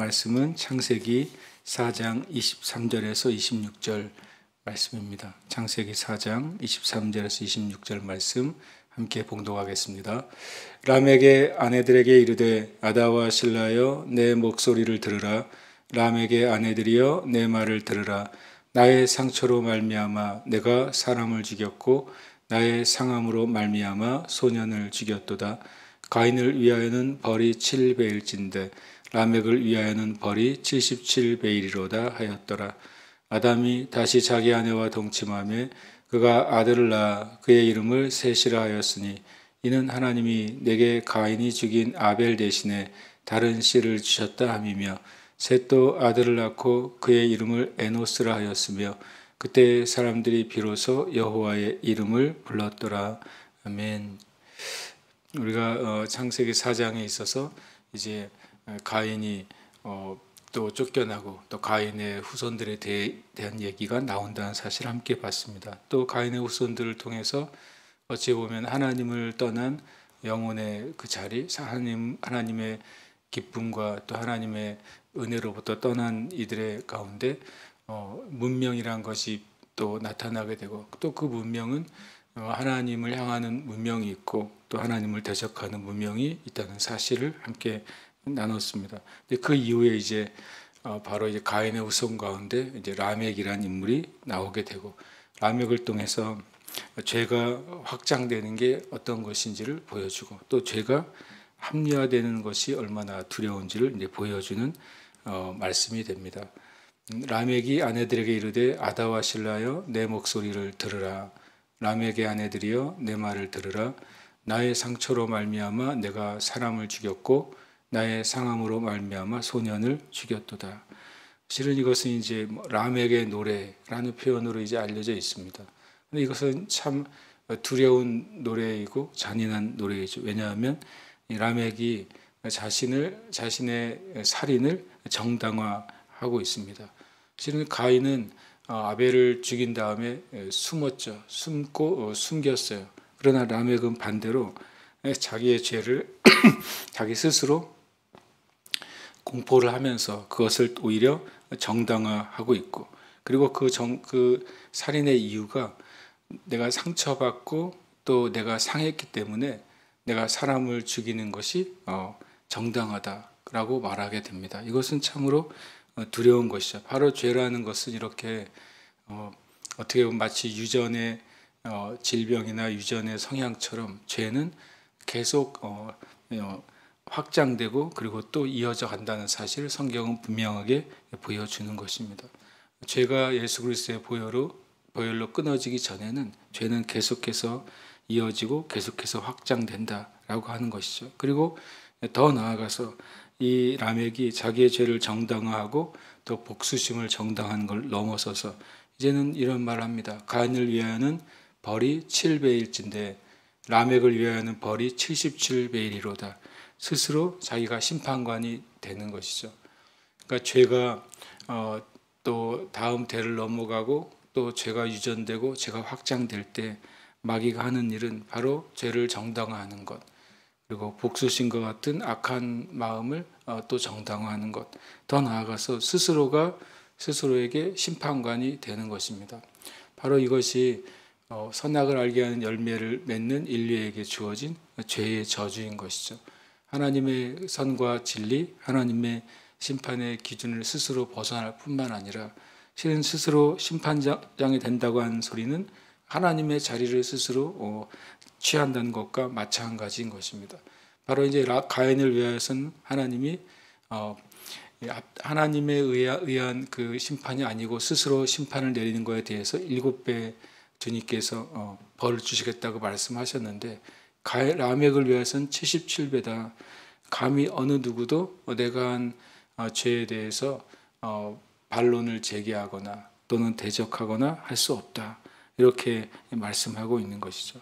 말씀은 창세기 4장 23절에서 26절 말씀입니다. 창세기 4장 23절에서 26절 말씀 함께 봉독하겠습니다. 람에게 아내들에게 이르되 아다와 실라여 내 목소리를 들으라. 람에게 아내들이여 내 말을 들으라. 나의 상처로 말미암아 내가 사람을 죽였고 나의 상함으로 말미암아 소년을 죽였도다. 가인을 위하여는 벌이 7배일진데 라멕을 위하여는 벌이 77배이리로다 하였더라. 아담이 다시 자기 아내와 동침하며 그가 아들을 낳아 그의 이름을 셋이라 하였으니 이는 하나님이 내게 가인이 죽인 아벨 대신에 다른 씨를 주셨다 함이며 셋도 아들을 낳고 그의 이름을 에노스라 하였으며 그때 사람들이 비로소 여호와의 이름을 불렀더라. 아멘. 우리가 창세기 4장에 있어서 이제 가인이 또 쫓겨나고 또 가인의 후손들에 대한 얘기가 나온다는 사실을 함께 봤습니다. 또 가인의 후손들을 통해서 어찌 보면 하나님을 떠난 영혼의 그 자리, 하나님의 기쁨과 또 하나님의 은혜로부터 떠난 이들의 가운데 문명이란 것이 또 나타나게 되고 또 그 문명은 하나님을 향하는 문명이 있고 또 하나님을 대적하는 문명이 있다는 사실을 함께 나눴습니다. 그 이후에 이제 바로 이제 가인의 후손 가운데 이제 라멕이라는 인물이 나오게 되고 라멕을 통해서 죄가 확장되는 게 어떤 것인지를 보여주고 또 죄가 합리화되는 것이 얼마나 두려운지를 이제 보여주는 말씀이 됩니다. 라멕이 아내들에게 이르되 아다와 실라여 내 목소리를 들으라. 라멕의 아내들이여 내 말을 들으라. 나의 상처로 말미암아 내가 사람을 죽였고 나의 상함으로 말미암아 소년을 죽였도다. 실은 이것은 이제 라멕의 노래라는 표현으로 이제 알려져 있습니다. 근데 이것은 참 두려운 노래이고 잔인한 노래이죠. 왜냐하면 라멕이 자신의 살인을 정당화하고 있습니다. 실은 가인은 아벨을 죽인 다음에 숨겼어요. 그러나 라멕은 반대로 자기의 죄를 자기 스스로 공포를 하면서 그것을 오히려 정당화하고 있고 그리고 그 살인의 이유가 내가 상처받고 또 내가 상했기 때문에 내가 사람을 죽이는 것이 정당하다라고 말하게 됩니다. 이것은 참으로 두려운 것이죠. 바로 죄라는 것은 이렇게 어떻게 보면 마치 유전의 질병이나 유전의 성향처럼 죄는 계속 확장되고 그리고 또 이어져 간다는 사실을 성경은 분명하게 보여주는 것입니다. 죄가 예수 그리스도의 보혈로 끊어지기 전에는 죄는 계속해서 이어지고 계속해서 확장된다라고 하는 것이죠. 그리고 더 나아가서 이 라멕이 자기의 죄를 정당화하고 또 복수심을 정당화하는 걸 넘어서서 이제는 이런 말을 합니다. 가인을 위하여는 벌이 7배일진데 라멕을 위하여는 벌이 77배이리로다. 스스로 자기가 심판관이 되는 것이죠. 그러니까 죄가 또 다음 대를 넘어가고 또 죄가 유전되고 죄가 확장될 때 마귀가 하는 일은 바로 죄를 정당화하는 것 그리고 복수심과 같은 악한 마음을 또 정당화하는 것 더 나아가서 스스로에게 심판관이 되는 것입니다. 바로 이것이 선악을 알게 하는 열매를 맺는 인류에게 주어진 죄의 저주인 것이죠. 하나님의 선과 진리, 하나님의 심판의 기준을 스스로 벗어날 뿐만 아니라 실은 스스로 심판장이 된다고 하는 소리는 하나님의 자리를 스스로 취한다는 것과 마찬가지인 것입니다. 바로 이제 가인을 위하여서는 하나님에 의한 그 심판이 아니고 스스로 심판을 내리는 것에 대해서 7배 주님께서 벌을 주시겠다고 말씀하셨는데 라멕을 위해서는 77배다. 감히 어느 누구도 내가 한 죄에 대해서 반론을 제기하거나 또는 대적하거나 할 수 없다. 이렇게 말씀하고 있는 것이죠.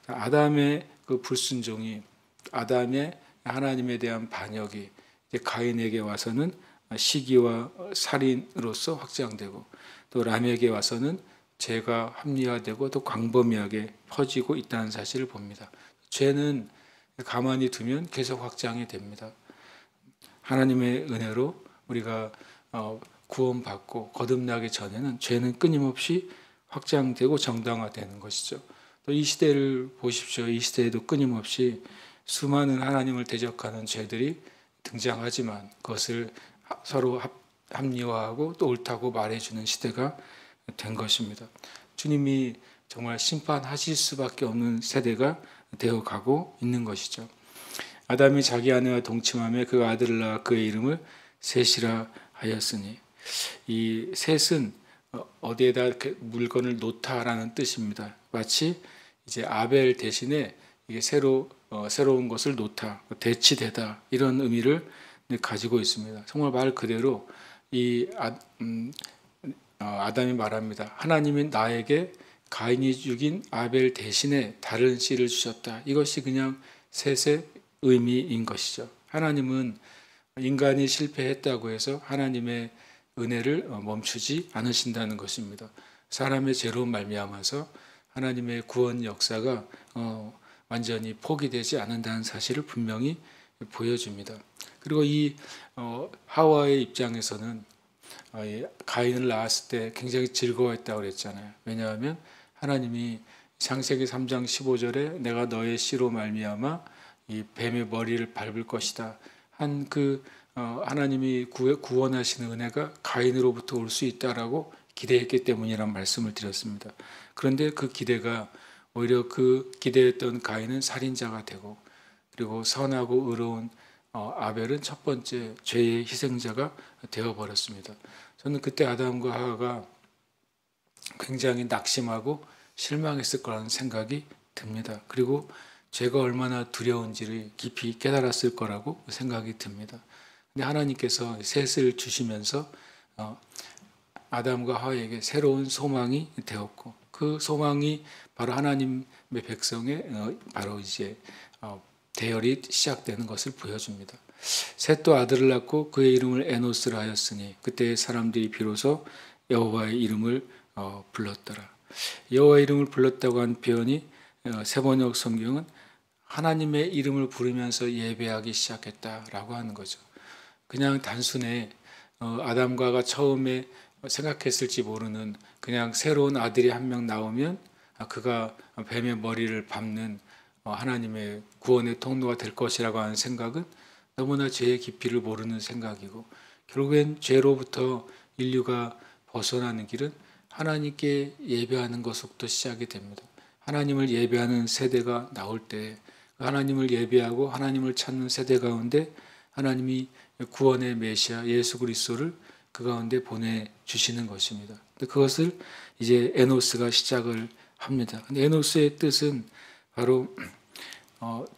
아담의 그 불순종이 아담의 하나님에 대한 반역이 가인에게 와서는 시기와 살인으로서 확장되고 또 라멕에게 와서는 죄가 합리화되고 또 광범위하게 퍼지고 있다는 사실을 봅니다. 죄는 가만히 두면 계속 확장이 됩니다. 하나님의 은혜로 우리가 구원받고 거듭나기 전에는 죄는 끊임없이 확장되고 정당화되는 것이죠. 또 이 시대를 보십시오. 이 시대에도 끊임없이 수많은 하나님을 대적하는 죄들이 등장하지만 그것을 서로 합리화하고 또 옳다고 말해주는 시대가 된 것입니다. 주님이 정말 심판하실 수밖에 없는 세대가 되어가고 있는 것이죠. 아담이 자기 아내와 동침하며 그 아들을 낳아 그의 이름을 셋이라 하였으니, 이 셋은 어디에다 물건을 놓다라는 뜻입니다. 마치 이제 아벨 대신에 이게 새로운 것을 놓다, 대치되다, 이런 의미를 가지고 있습니다. 정말 말 그대로 아담이 말합니다. 하나님이 나에게 가인이 죽인 아벨 대신에 다른 씨를 주셨다. 이것이 그냥 셋의 의미인 것이죠. 하나님은 인간이 실패했다고 해서 하나님의 은혜를 멈추지 않으신다는 것입니다. 사람의 죄로 말미암아서 하나님의 구원 역사가 완전히 포기되지 않는다는 사실을 분명히 보여줍니다. 그리고 이 하와의 입장에서는 가인을 낳았을 때 굉장히 즐거워했다고 그랬잖아요. 왜냐하면 하나님이 창세기 3장 15절에 내가 너의 씨로 말미암아 이 뱀의 머리를 밟을 것이다 한 하나님이 구원하시는 은혜가 가인으로부터 올 수 있다라고 기대했기 때문이란 말씀을 드렸습니다. 그런데 그 기대가 오히려 그 기대했던 가인은 살인자가 되고, 그리고 선하고 의로운 아벨은 첫 번째 죄의 희생자가 되어버렸습니다. 저는 그때 아담과 하와가 굉장히 낙심하고 실망했을 거라는 생각이 듭니다. 그리고 죄가 얼마나 두려운지를 깊이 깨달았을 거라고 생각이 듭니다. 근데 하나님께서 셋을 주시면서 아담과 하와에게 새로운 소망이 되었고, 그 소망이 바로 하나님의 백성의 바로 이제 대열이 시작되는 것을 보여줍니다. 셋도 아들을 낳고 그의 이름을 에노스라 하였으니 그때 사람들이 비로소 여호와의 이름을 불렀더라. 여호와의 이름을 불렀다고 한 표현이 세번역 성경은 하나님의 이름을 부르면서 예배하기 시작했다라고 하는 거죠. 그냥 단순히 아담과가 처음에 생각했을지 모르는 그냥 새로운 아들이 한 명 나오면 그가 뱀의 머리를 밟는 하나님의 구원의 통로가 될 것이라고 하는 생각은 너무나 죄의 깊이를 모르는 생각이고, 결국엔 죄로부터 인류가 벗어나는 길은 하나님께 예배하는 것부터 시작이 됩니다. 하나님을 예배하는 세대가 나올 때 하나님을 예배하고 하나님을 찾는 세대 가운데 하나님이 구원의 메시아 예수 그리스도를 그 가운데 보내주시는 것입니다. 그것을 이제 에노스가 시작을 합니다. 근데 에노스의 뜻은 바로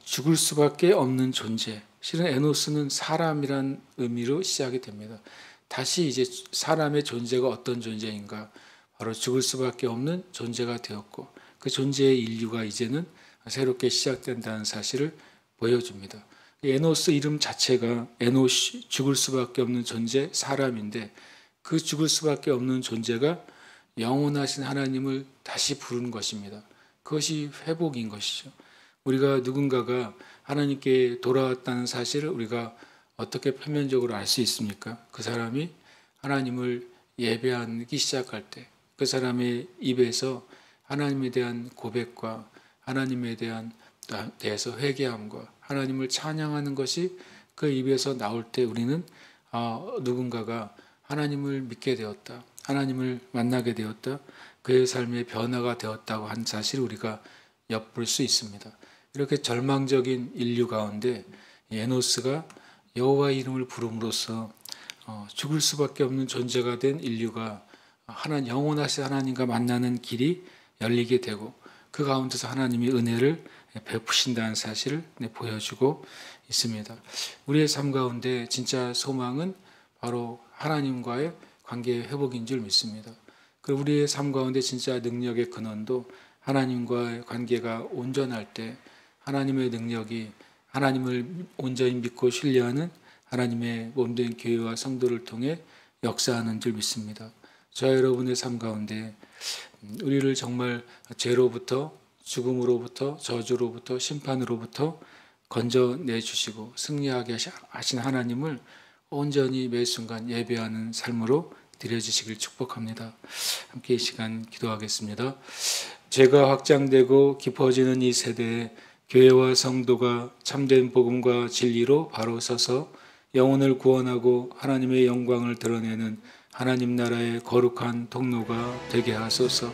죽을 수밖에 없는 존재. 실은 에노스는 사람이란 의미로 시작이 됩니다. 다시 이제 사람의 존재가 어떤 존재인가, 바로 죽을 수밖에 없는 존재가 되었고, 그 존재의 인류가 이제는 새롭게 시작된다는 사실을 보여줍니다. 에노스 이름 자체가 에노시, 죽을 수밖에 없는 존재, 사람인데, 그 죽을 수밖에 없는 존재가 영원하신 하나님을 다시 부르는 것입니다. 그것이 회복인 것이죠. 우리가 누군가가 하나님께 돌아왔다는 사실을 우리가 어떻게 표면적으로 알 수 있습니까? 그 사람이 하나님을 예배하기 시작할 때, 그 사람의 입에서 하나님에 대한 고백과 하나님에 대해서 회개함과 하나님을 찬양하는 것이 그 입에서 나올 때 우리는 누군가가 하나님을 믿게 되었다, 하나님을 만나게 되었다, 그의 삶의 변화가 되었다고 한 사실을 우리가 엿볼 수 있습니다. 이렇게 절망적인 인류 가운데 에노스가 여호와의 이름을 부름으로써 죽을 수밖에 없는 존재가 된 인류가 영원하신 하나님과 만나는 길이 열리게 되고, 그 가운데서 하나님이 은혜를 베푸신다는 사실을 보여주고 있습니다. 우리의 삶 가운데 진짜 소망은 바로 하나님과의 관계의 회복인 줄 믿습니다. 그리고 우리의 삶 가운데 진짜 능력의 근원도 하나님과의 관계가 온전할 때 하나님의 능력이 하나님을 온전히 믿고 신뢰하는 하나님의 몸된 교회와 성도를 통해 역사하는 줄 믿습니다. 저와 여러분의 삶 가운데 우리를 정말 죄로부터, 죽음으로부터, 저주로부터, 심판으로부터 건져내 주시고 승리하게 하신 하나님을 온전히 매 순간 예배하는 삶으로 드려주시길 축복합니다. 함께 이 시간 기도하겠습니다. 죄가 확장되고 깊어지는 이 세대에 교회와 성도가 참된 복음과 진리로 바로 서서 영혼을 구원하고 하나님의 영광을 드러내는 하나님 나라의 거룩한 통로가 되게 하소서.